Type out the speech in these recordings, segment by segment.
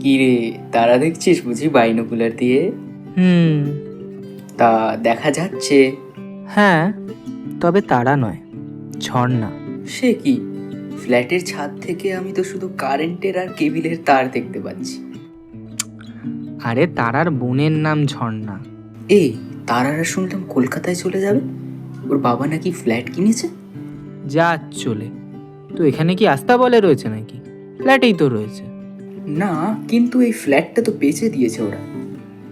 কি রে, তারা দেখছিস বুঝি বাইনোকুলার দিয়ে? তা দেখা যাচ্ছে? হ্যাঁ, তবে তারা নয়, ঝর্ণা। সে কি? ফ্ল্যাটের ছাদ থেকে আমি তো শুধু কারেন্টের আর কেবিলের তার দেখতে পাচ্ছি। আরে তারার বোনের নাম ঝর্ণা। এই, তারারা শুনলাম কলকাতায় চলে যাবে। ওর বাবা নাকি ফ্ল্যাট কিনেছে। যা চলে, তো এখানে কি আস্তাবলে রয়েছে নাকি? ফ্ল্যাটেই তো রয়েছে। না, কিন্তু এই ফ্ল্যাটটা তো বেচে দিয়েছে ওরা।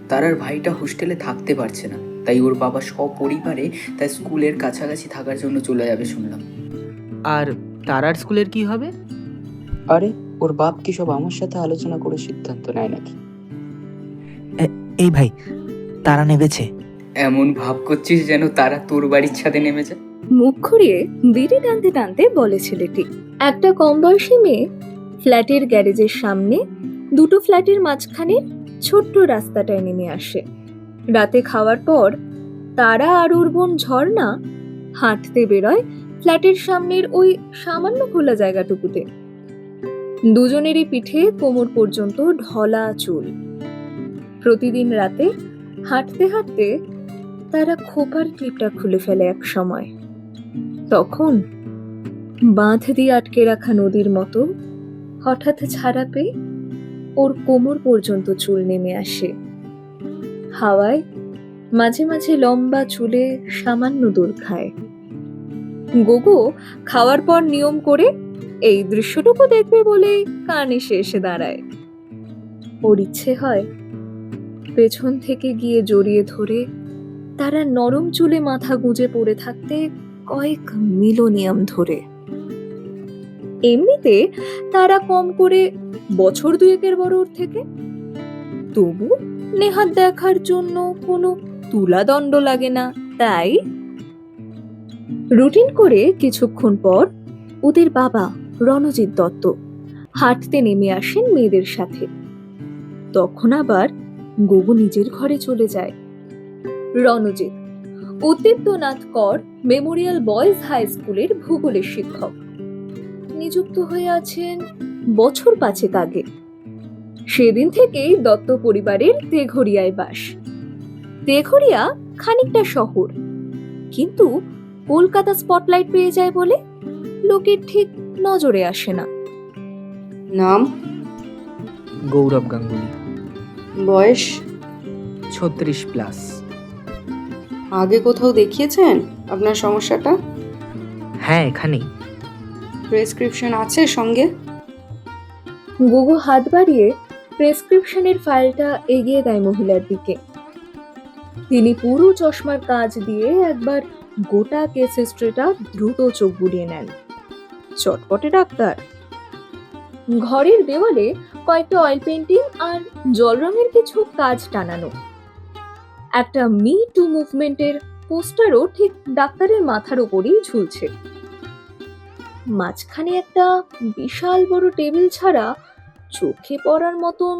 তারার ভাইটা হোস্টেলে থাকতে পারছে না, তাই ওর বাবা সপরিবারে তাই স্কুলের কাছাকাছি থাকার জন্য চলে যাবে শুনলাম। আর তারার স্কুলের কি হবে? আরে, ওর বাপ কি সব আমার সাথে আলোচনা করে সিদ্ধান্ত নেয় নাকি? এই ভাই, তারা নেমেছে। এমন ভাব করছিস যেন তারা তোর বাড়ির ছাদে নেমেছে। মুখ ঘুরিয়ে বিড়ি টানতে টানতে বলে ছেলেটি। একটা কম বয়সী মেয়ে ফ্ল্যাটের গ্যারেজের সামনে দুটো ফ্ল্যাটের মাঝখানে ছোট্ট রাস্তাটায় নেমে আসে। রাতে খাওয়ার পর তারা আর ওর বোন ঝর্ণা হাঁটতে বেরোয় ফ্ল্যাটের সামনের ওই সামান্য খোলা জায়গাটুকুতে। দুজনেরই পিঠে কোমর পর্যন্ত ঢলা চুল। প্রতিদিন রাতে হাঁটতে হাঁটতে তারা খোপার ক্লিপটা খুলে ফেলে এক সময়। তখন বাঁধ দিয়ে আটকে রাখা নদীর মতো হঠাৎ ছাড়া পেয়ে ওর কোমর পর্যন্ত চুল নেমে আসে। হাওয়ায় মাঝে মাঝে লম্বা চুলে সামান্য দোল খায়। গোগো খাওয়ার পর নিয়ম করে এই দৃশ্যটুকু দেখবে বলে কান এসে দাঁড়ায়। ওর ইচ্ছে হয় পেছন থেকে গিয়ে জড়িয়ে ধরে তারা নরম চুলে মাথা গুঁজে পড়ে থাকতে কয়েক মিলোনিয়াম ধরে। এমনিতে তারা কম করে বছর দুয়েকের বড় ওর থেকে, তবু নেহাত দেখার জন্য কোনো তুলাদণ্ড লাগে না। তাই রুটিন করে কিছুক্ষণ পর ওদের বাবা রণজিৎ দত্ত হাঁটতে নেমে আসেন মেয়েদের সাথে। তখন আবার গোগো নিজের ঘরে চলে যায়। রণজিৎ উদ্দীপ্তনাথ কর মেমোরিয়াল বয়েজ হাই স্কুলের ভূগোলের শিক্ষক। নিযুক্ত হয়ে আছেন বছর 5 আগে। সেদিন থেকেই দত্ত পরিবারের তেঘরিয়ায় বাস। তেঘরিয়া খানিকটা শহর, কিন্তু কলকাতা স্পটলাইট পেয়ে যায় বলে লোকের ঠিক নজরে আসে না। নাম? গৌরব গাঙ্গুলি। বয়স? 36+। আগে কোথাও দেখিয়েছেন আপনার সমস্যাটা? হ্যাঁ, এখানেই। প্রেসক্রিপশন আছে সঙ্গে? গোগো হাত বাড়িয়ে প্রেসক্রিপশনের ফাইলটা এগিয়ে দেয় মহিলার দিকে। তিনি পুরো চশমার কাঁচ দিয়ে একবার গোটা কেস হিস্ট্রিটা দ্রুত চোখ বুলিয়ে নেন। চটপটে ডাক্তার। ঘরের দেওয়ালে কয়েকটা অয়েল পেন্টিং আর জল রঙের কিছু কাজ টানানো। একটা মি টু মুভমেন্টের পোস্টারও ঠিক ডাক্তারের মাথার উপরেই ঝুলছে। মাঝখানে একটা বিশাল বড় টেবিল ছাড়া চোখে পড়ার মতন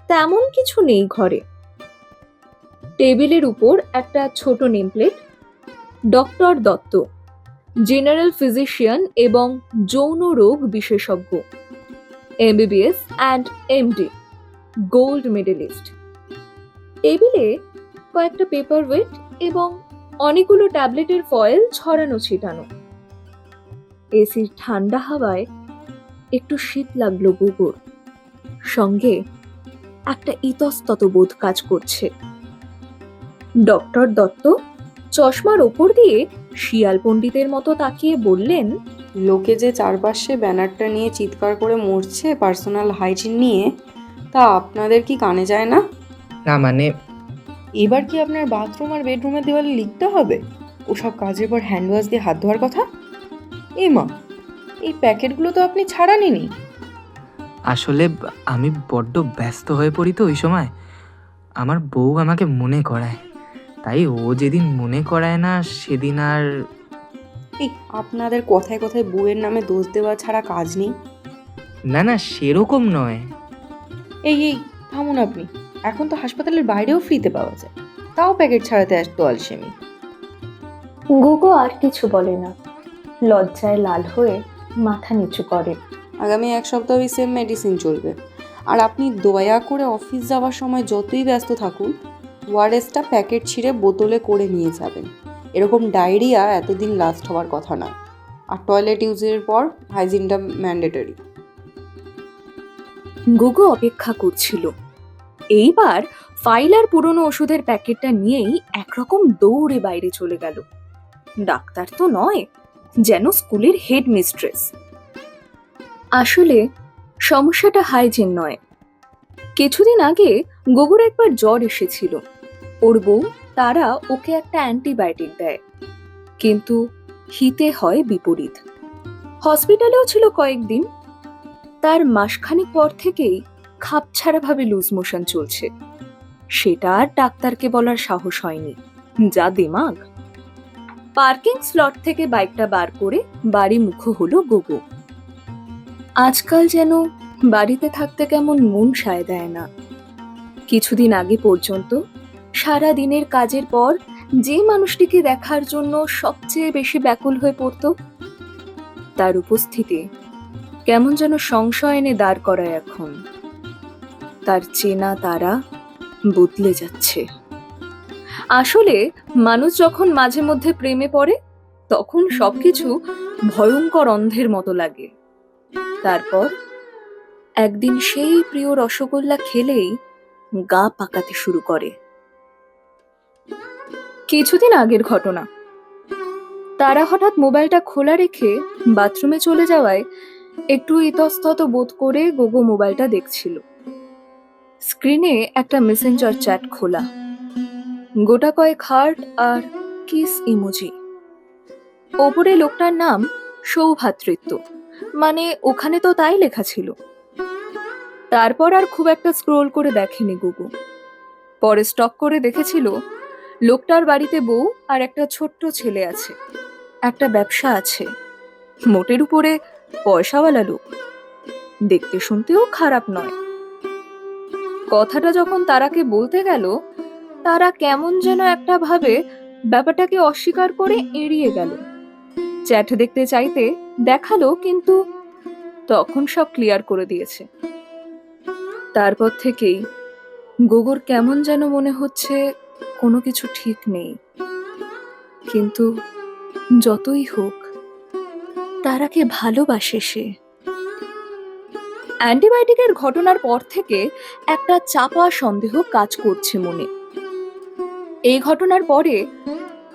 তেমন কিছু নেই ঘরে। টেবিলের উপর একটা ছোট nameplate, doctor Dutta, general physician এবং যৌন রোগ বিশেষজ্ঞ, MBBS and MD, gold medalist. টেবিলে কয়েকটা পেপার ওয়েট এবং অনেকগুলো ট্যাবলেটের ফয়েল ছড়ানো ছিটানো। এসির ঠান্ডা হাওয়ায় একটু শীত লাগলো গুগুর, সঙ্গে একটা ইতস্তত বোধ কাজ করছে। ডক্টর দত্ত চশমার ওপর দিয়ে শিয়াল পণ্ডিতের মতো তাকিয়ে বললেন, লোকে যে চারপাশে ব্যানারটা নিয়ে চিৎকার করে মরছে পার্সোনাল হাইজিন নিয়ে, তা আপনাদের কি কানে যায় না? না মানে, এবার কি আপনার বাথরুম আর বেডরুমের দেওয়ালে লিখতে হবে ওসব কাজের পর হ্যান্ড ওয়াশ দিয়ে হাত ধোয়ার কথা? মা, এই প্যাকেটগুলো তো আপনি ছাড়াননি। আসলে আমি বড্ড ব্যস্ত হয়ে পড়ি তো ওই সময়। আমার বউ আমাকে মনে করায়, তাই ও যেদিন মনে করায় না সেদিন আর। আপনাদের কথায় কথায় বউয়ের নামে দোষ দেওয়া ছাড়া কাজ নেই? না না, সেরকম নয়। এই থামুন আপনি। এখন তো হাসপাতালের বাইরেও ফ্রিতে পাওয়া যায়, তাও প্যাকেট ছাড়াতে আসতো আলসেমি। গোগো আর কিছু বলে না, লজ্জায় লাল হয়ে মাথা নিচু করে। আগামী 1 সপ্তাহ সেম মেডিসিন চলবে। আর আপনি দয়া করে অফিস যাওয়ার সময় যতই ব্যস্ত থাকুন, ওআরএসটা প্যাকেট ছিঁড়ে বোতলে করে নিয়ে যাবেন। এরকম ডায়রিয়া এতদিন লাস্ট হওয়ার কথা নয়। আর টয়লেট ইউজের পর হাইজিনটা ম্যান্ডেটরি। গুগু অপেক্ষা করছিল। এইবার ফাইল আর পুরনো ওষুধের প্যাকেটটা নিয়েই একরকম দৌড়ে বাইরে চলে গেল। ডাক্তার তো নয়, যেন স্কুলের হেড মিস্ট্রেস। আসলে সমস্যাটা হাইজিন নয়। কিছুদিন আগে গুগুর একবার জ্বর এসেছিল। ওর বউ তারা ওকে একটা অ্যান্টিবায়োটিক দেয়, কিন্তু হিতে হয় বিপরীত। হসপিটালেও ছিল কয়েকদিন। তার মাসখানেক পর থেকেই খাপছাড়াভাবে লুজ মোশন চলছে। সেটা আর ডাক্তারকে বলার সাহস হয়নি, যা দিমাগ। পার্কিং স্লট থেকে বাইকটা বার করে বাড়ি মুখ হলো গুগু। আজকাল যেন বাড়িতে থাকতে কেমন মন সায় দেয় না। কিছুদিন আগে পর্যন্ত সারা দিনের কাজের পর যে মানুষটিকে দেখার জন্য সবচেয়ে বেশি ব্যাকুল হয়ে পড়ত, তার উপস্থিতি কেমন যেন সংশয় এনে দাঁড় করায় এখন। তার চেনা তারা বদলে যাচ্ছে। আসলে মানুষ যখন মাঝে মধ্যে প্রেমে পড়ে, তখন সবকিছু ভয়ঙ্কর অন্ধের মতো লাগে। তারপর একদিন সেই প্রিয় রসগোল্লা খেলেই গা পাকাতে শুরু করে। কিছুদিন আগের ঘটনা। তারা হঠাৎ মোবাইলটা খোলা রেখে বাথরুমে চলে যাওয়ায় একটু ইতস্তত বোধ করে গুগু মোবাইলটা দেখছিল। স্ক্রিনে একটা মেসেঞ্জার চ্যাট খোলা, গোটা কয়েক হার্ট আর কিস ইমোজি। ওপরে লোকটার নাম সৌভাতৃত্ব, মানে ওখানে তো তাই লেখা ছিল। তারপর আর খুব একটা স্ক্রোল করে দেখেনি গুগু। পরে স্টপ করে দেখেছিল লোকটার বাড়িতে বউ আর একটা ছোট্ট ছেলে আছে, একটা ব্যবসা আছে, মোটের উপরে পয়সাওয়ালা লোক, দেখতে শুনতেও খারাপ নয়। কথাটা যখন তারাকে বলতে গেল, তারা কেমন যেন একটা ভাবে ব্যাপারটাকে অস্বীকার করে এড়িয়ে গেল। চ্যাট দেখতে চাইতে দেখালো, কিন্তু তখন সব ক্লিয়ার করে দিয়েছে। তারপর থেকেই গুগুর কেমন যেন মনে হচ্ছে কোনো কিছু ঠিক নেই। কিন্তু যতই হোক, তারাকে ভালোবাসে সে। অ্যান্টিবায়োটিকের ঘটনার পর থেকে একটা চাপা সন্দেহ কাজ করছে মনে। এই ঘটনার পরে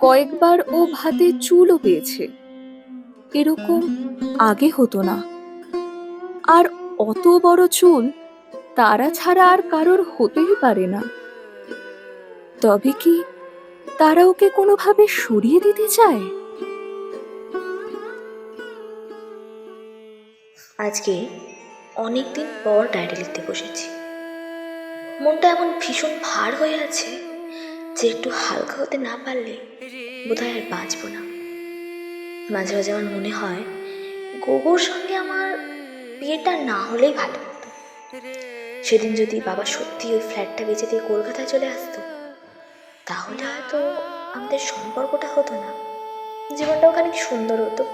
কয়েকবার ও হাতে চুলও পেয়েছে। এরকম আগে হতো না। আর অত বড় চুল তারা ছাড়া আর কারোর হতেই পারে না। তবে কি তারা ওকে কোনোভাবে সরিয়ে দিতে চায়? আজকে অনেক দিন পর ডায়েরি লিখতে বসেছি। মনটা এমন ভীষণ ভার হয়ে আছে যে একটু হালকা হতে না পারলে বোধহয় আর বাঁচবো না। মাঝে মাঝে আমার মনে হয় গুগুর সঙ্গে আমার বিয়েটা না হলেই ভালো হতো। সেদিন যদি বাবা সত্যি ওই ফ্ল্যাটটা বেঁচে দিয়ে কলকাতায় চলে আসতো, তাহলে হয়তো আমাদের সম্পর্কটা হতো না, জীবনটাও খানিক সুন্দর হতো।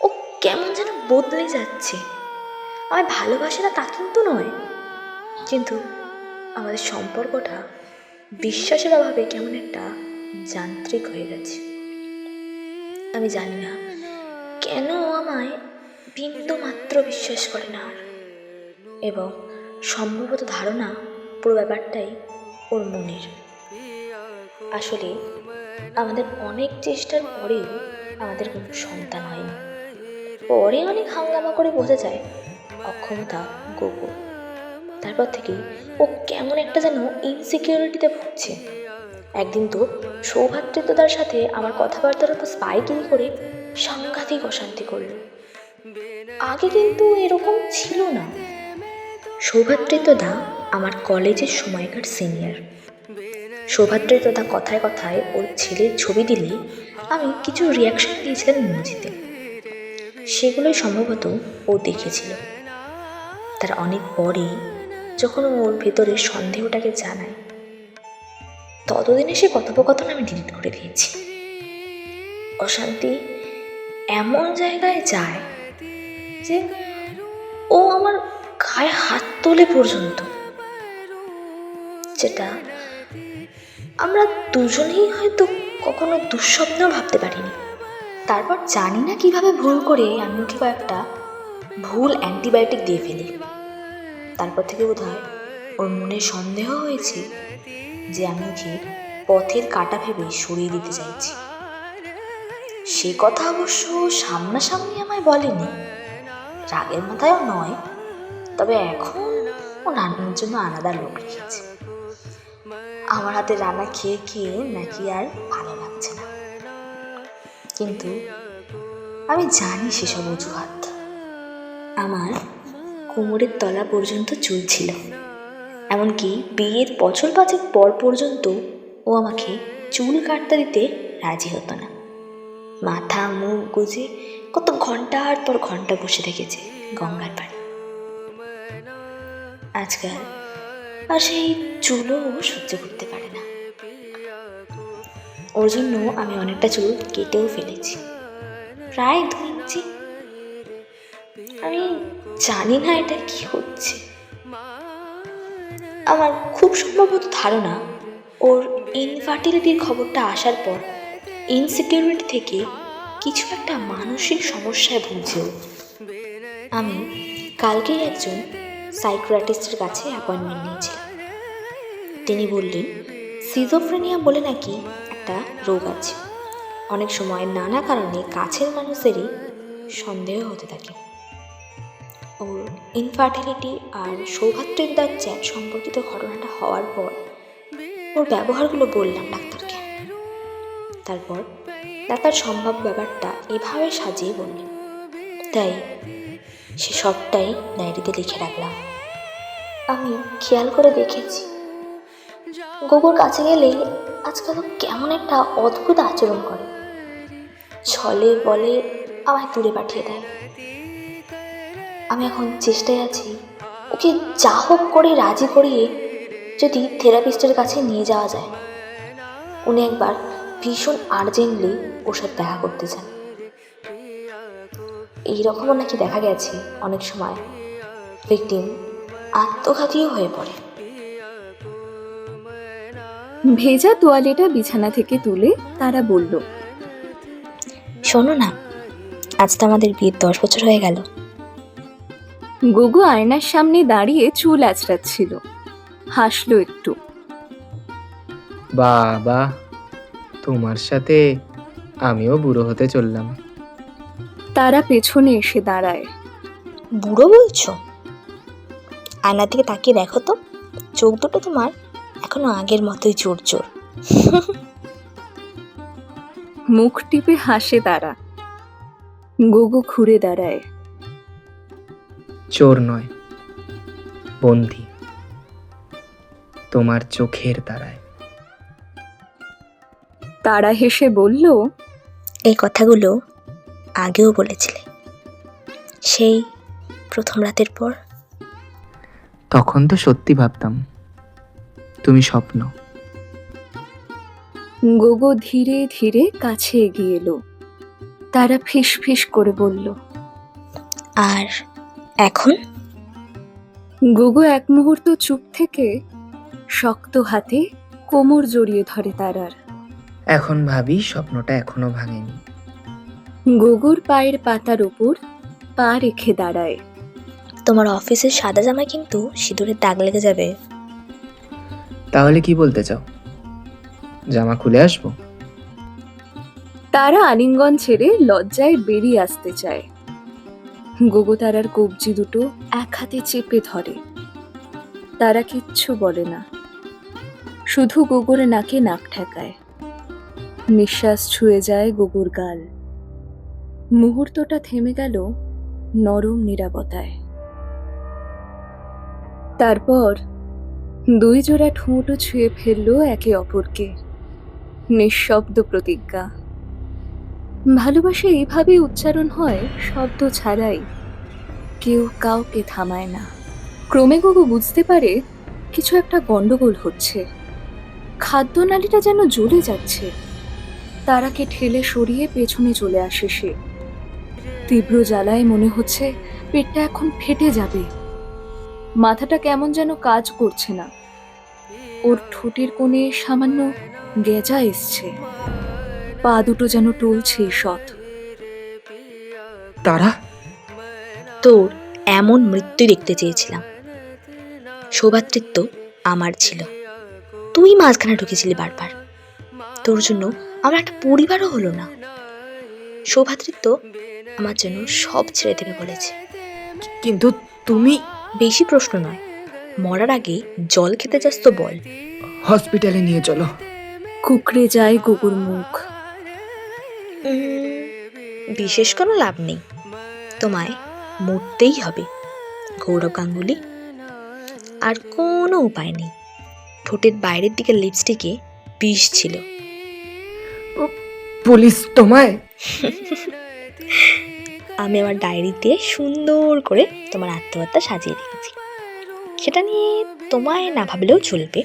ও কেমন যেন বদলে যাচ্ছে। আমায় ভালোবাসে না তা কিন্তু নয়, কিন্তু আমাদের সম্পর্কটা বিশ্বাসের অভাবে কেমন একটা যান্ত্রিক হয়ে গেছে। আমি জানি না কেন আমায় বিন্দু মাত্র বিশ্বাস করে না আর, এবং সম্ভবত ধারণা পুরো ব্যাপারটাই ওর মনের। আসলে আমাদের অনেক চেষ্টার পরেও আমাদের কোনো সন্তান হয়নি। পরে অনেক হাঙ্গামা করে বোঝা যায় অক্ষমতা গুগু। তারপর থেকে ও কেমন একটা যেন ইনসিকিউরিটিতে ভুগছে। একদিন তো সৌভাতৃত্বতার সাথে আমার কথাবার্তার উপর স্পাইকিং করে সাংঘাতিক অশান্তি করল। আগে কিন্তু এরকম ছিল না। সৌভাতৃত্বদা আমার কলেজের সময়কার সিনিয়র। সৌভাতৃত্বদা কথায় কথায় ওর ছেলের ছবি দিলেই আমি কিছু রিয়াকশন দিয়েছিলাম ইমোজিতে। সেগুলোই সম্ভবত ও দেখেছিল। তার অনেক পরে যখন ওর ভেতরে সন্দেহটাকে জানায়, ততদিনে সে কথোপকথন আমি ডিলিট করে দিয়েছি। অশান্তি এমন জায়গায় যায় যে ও আমার গায়ে হাত তোলে পর্যন্ত, যেটা আমরা দুজনেই হয়তো কখনো দুঃস্বপ্নেও ভাবতে পারিনি। তারপর জানি না কিভাবে ভুল করে আমি ওকে কয়েকটা ভুল অ্যান্টিবায়োটিক দিয়ে ফেলি। তারপর থেকে বোধহয় ওর মনে সন্দেহ হয়েছে যে আমি ওকে পথের কাঁটা ভেবে সরিয়ে দিতে চাইছি। সে কথা অবশ্য সামনাসামনি আমায় বলেনি, রাগের মাথায়ও নয়, তবে এখন ও রান্নার জন্য আলাদা লোক রেখেছে। আমার হাতে রান্না খেয়ে খেয়ে নাকি আর ভালো লাগছে না, কিন্তু আমি জানি সেসব অজুহাত। আমার কোমরের তলা পর্যন্ত চুল ছিল, এমনকি বিয়ের বছর 5 পর পর্যন্ত ও আমাকে চুল কাটতে দিতে রাজি হতো না। মাথা মুখ গুজে কত ঘন্টার পর ঘন্টা বসে থেকেছে গঙ্গার পাড়ে। আজকাল আর সেই চুলও সহ্য করতে পারে না। ওর জন্য আমি অনেকটা চুল কেটেও ফেলেছি, প্রায় 2 ইঞ্চি। আমি জানি না এটা কি হচ্ছে। আমার খুব সম্ভবত ধারণা ওর ইনফার্টিলিটির খবরটা আসার পর ইনসিকিউরিটি থেকে কিছু একটা মানসিক সমস্যায় ভুগছে ও। আমি কালকেই একজন সাইকিয়াট্রিস্টের কাছে অ্যাপয়েন্টমেন্ট নিয়েছিলাম। তিনি বললেন সিজোফ্রেনিয়া বলে নাকি একটা রোগ আছে। অনেক সময় নানা কারণে কাছের মানুষেরই সন্দেহ হতে থাকে। ওর ইনফার্টিলিটি আর সৌভাতৃত্বার চ্যাট সম্পর্কিত ঘটনাটা হওয়ার পর ওর ব্যবহারগুলো বললাম ডাক্তারকে। তারপর ডাক্তার সম্ভব ব্যাপারটা এভাবে সাজিয়ে বললেন, তাই সে সবটাই ডায়েরিতে লিখে রাখলাম। আমি খেয়াল করে দেখেছি গোবর কাছে গেলেই আজকাল কেমন একটা অদ্ভুত আচরণ করে, ছলে বলে আমায় দূরে পাঠিয়ে দেয়। আমি এখন চেষ্টায় আছি ওকে যা হোক করে রাজি করিয়ে যদি থেরাপিস্টের কাছে নিয়ে যাওয়া যায়। উনি একবার ভীষণ আর্জেন্টলি ওর সাথে দেখা করতে চান। এইরকমও নাকি দেখা গেছে অনেক সময় ভিকটিম আত্মঘাতীও হয়ে পড়ে। ভেজা তোয়ালেটা বিছানা থেকে তুলে তারা বলল, শোনো না, আজ তো আমাদের বিয়ের 10 বছর হয়ে গেল। গুগু আয়নার সামনে দাঁড়িয়ে চুল আঁচড়াচ্ছিল, হাসলো একটু। বাবা, তোমার সাথে আমিও বুড়ো হতে চললাম। তারা পেছনে এসে দাঁড়ায়। বুড়ো বলছো? আয়নার দিকে তাকিয়ে দেখো তো, চোখ দুটো তোমার এখনো আগের মতোই চোর চোর। মুখ টিপে হাসে তারা। গুগু ঘুরে দাঁড়ায়। চোর নয়, বন্দী তোমার চোখের তারায়। তারা হেসে বলল, এই কথাগুলো আগেও বলেছিলে, সেই প্রথম রাতের পর। তখন তো সত্যি ভাবতাম তুমি স্বপ্ন। গুগু ধীরে ধীরে কাছে এগিয়ে এলো। তারা ফিস ফিস করে বলল, আর এখন? গুগু এক মুহূর্ত চুপ থেকে শক্ত হাতে কোমর জড়িয়ে ধরে তারার। এখন ভাবি স্বপ্নটা এখনো ভাঙেনি। গুগুর পায়ের পাতার উপর পা রেখে দাঁড়ায়। তোমার অফিসের সাদা জামায় কিন্তু সিঁদুরের দাগ লেগে যাবে। তাহলে কি বলতে চাও, জামা খুলে আসবো? তারা আলিঙ্গন ছেড়ে লজ্জায় বেরিয়ে আসতে চায়। গুগু তারার কবজি দুটো এক হাতে চেপে ধরে। তারা কিচ্ছু বলে না, শুধু গুগুর নাকে নাক ঠেকায়। নিঃশ্বাস ছুঁয়ে যায় গুগুর গাল। মুহূর্তটা থেমে গেল নরম নীরবতায়। তারপর 2 জোড়া ঠোঁটও ছুঁয়ে ফেললো একে অপরকে। নিঃশব্দ প্রতিজ্ঞা। ভালোবাসা এইভাবে উচ্চারণ হয় শব্দ ছাড়াই, কেউ কাউকে থামায় না। ক্রমে গুগু বুঝতে পারে কিছু একটা গন্ডগোল হচ্ছে। খাদ্যনালীটা যেন জ্বলে যাচ্ছে। তারাকে ঠেলে সরিয়ে পেছনে চলে আসে সে। তীব্র জ্বালায় মনে হচ্ছে পেটটা এখন ফেটে যাবে। মাথাটা কেমন যেন কাজ করছে না। ওর ঠোঁটের কোণে সামান্য গেজা এসছে, পা দুটো যেন টলছে ঈষৎ। তারা তোর এমন মৃত্যু দেখতে চেয়েছিলাম। সৌভাতৃত্ব আমার ছিল, তুই মাঝখানে ঢুকেছিলি বারবার। তোর জন্য আমার একটা পরিবারও হলো না। সৌভাতৃত্ব আমার জন্য সব ছেড়ে দেবে বলেছে। কিন্তু তুমি বেশি প্রশ্ন নয়, মরার আগে জল খেতে যাস তো বল। হসপিটালে নিয়ে চলো। কুকড়ে যায় গুগুর মুখ। বিশেষ কোনো লাভ নেই, তোমায় মরতেই হবে গৌরব গাঙ্গুলি। আর কোনো উপায় নেই। ঠোঁটের বাইরের দিকে লিপস্টিকে বিষ ছিল। পুলিশ তোমায়? আমি আমার ডায়েরিতে সুন্দর করে তোমার আত্মহত্যা সাজিয়ে রেখেছি, সেটা নিয়ে তোমায় না ভাবলেও চলবে।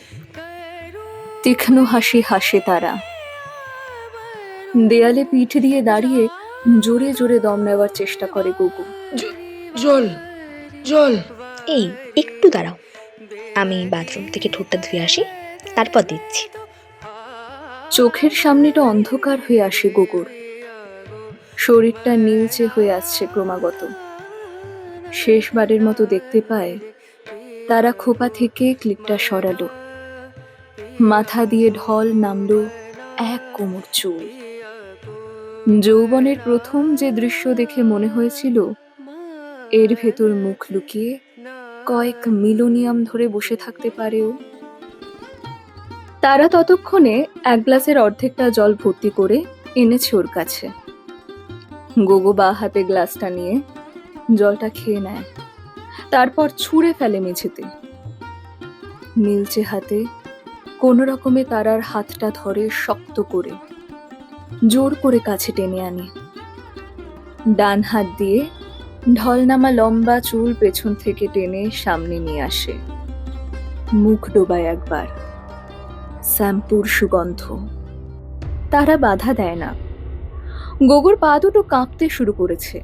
তীক্ষ্ণ হাসি হাসে তারা। দেয়ালে পিঠ দিয়ে দাঁড়িয়ে জোরে জোরে দম নেওয়ার চেষ্টা করে গুগু। জল জল। এই একটু দাঁড়াও, আমি বাথরুম থেকে ঠোঁটটা ধুয়ে আসি, তারপর দিচ্ছি। চোখের সামনেটা অন্ধকার হয়ে আসে গুগুর। শরীরটা নীলচে হয়ে আসছে ক্রমাগত। শেষবারের মতো দেখতে পায় তারা খোপা থেকে ক্লিপটা সরালো। মাথা দিয়ে ঢল নামলো এক কোমর চুল। যৌবনের প্রথম যে দৃশ্য দেখে মনে হয়েছিল এর ভেতর মুখ লুকিয়ে কয়েক মিলোনিয়াম ধরে বসে থাকতে পারেও। তারা ততক্ষণে এক গ্লাসের অর্ধেকটা জল ভর্তি করে এনেছে ওর কাছে। গোগো বা হাতে গ্লাসটা নিয়ে জলটা খেয়ে নেয়, তারপর ছুঁড়ে ফেলে মেঝেতে। নীলচে হাতে কোনো রকমে তারার হাতটা ধরে শক্ত করে জোর করে কাছে টেনে আনে। ডান হাত দিয়ে ঢলনামা লম্বা চুল পেছন থেকে টেনে সামনে নিয়ে আসে। মুখ ডোবায় একবার, শ্যাম্পুর সুগন্ধ। তারা বাধা দেয় না। গোগোর পা দুটো কাঁপতে শুরু করেছে,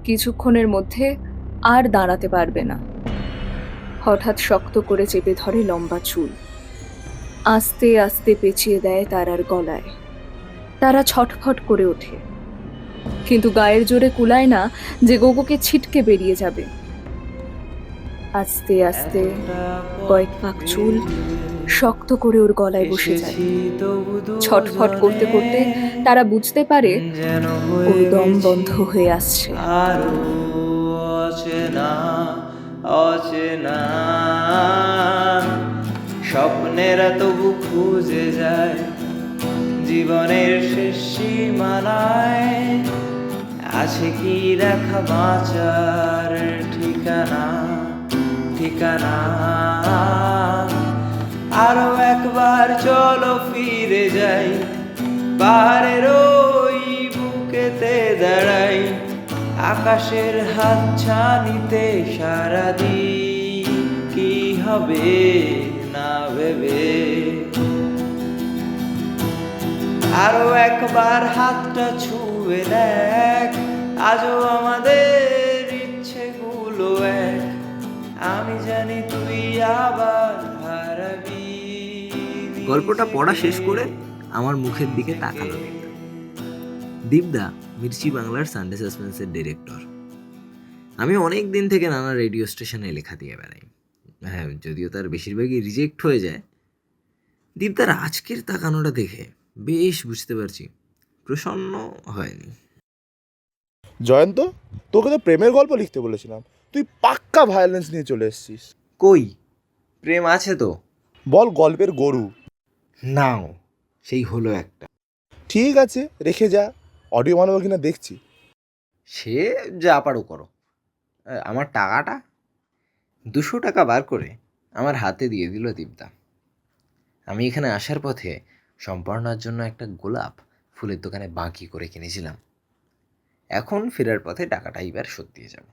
কিছুক্ষণের মধ্যে আর দাঁড়াতে পারবে না। হঠাৎ শক্ত করে চেপে ধরে লম্বা চুল, আস্তে আস্তে পেঁচিয়ে দেয় তারার গলায়। তারা ছটফট করে ওঠে, কিন্তু গায়ের জোরে কুলায় না যে গোগোকে ছিটকে বেরিয়ে যাবে। আস্তে আস্তে কয়েক পাক চুল শক্ত করে ওর গলায় বসে যায়। ছটফট করতে করতে তারা বুঝতে পারে ওর দম বন্ধ হয়ে আসছে। অচেনা স্বপ্নেরা তবু খুঁজে যায় জীবনের শেষ সীমানায়। আছে কি দেখা বাঁচার ঠিকানা ঠিকানা? আরো একবার চলো ফিরে যাই, পাহাড়ের ওই বুকেতে দাঁড়াই, আকাশের হাত ছানিতে সারাদিন কি হবে না ভেবে। আরো একবার হাতটা ছুঁয়ে দেখ, আজও আমাদের ইচ্ছেগুলো এক। আমি জানি তুই আবার হারাবি। গল্পটা পড়া শেষ করে আমার মুখের দিকে তাকালো দীপদা। দীপদা মির্চি বাংলার সানডে সাসপেন্সের ডিরেক্টর। আমি অনেক দিন থেকে নানা রেডিও স্টেশনে লেখা দিয়ে বেড়াই, হ্যাঁ, যদিও তার বেশিরভাগই রিজেক্ট হয়ে যায়। দীপদার আজকের তাকানোটা দেখে বেশ বুঝতে পারছি প্রসন্ন হয়নি। জয়ন্ত, তোকে তো প্রেমের গল্প লিখতে বলেছিলাম, তুই পাক্কা ভায়োলেন্স নিয়ে চলে এসেছিস। কই প্রেম আছে তো? বল গল্পের গরু। নাও, সেই হলো একটা। ঠিক আছে, রেখে যা, অডিও বানাবো কিনা দেখছি। সে যা পারো করো। আমার টাকাটা 200 টাকা বার করে আমার হাতে দিয়ে দিল দীপদা। আমি এখানে আসার পথে সম্পর্ণার জন্য একটা গোলাপ ফুলের দোকানে বাকি করে কিনেছিলাম। এখন ফেরার পথে টাকাটা এবার শোধ দিয়ে যাব।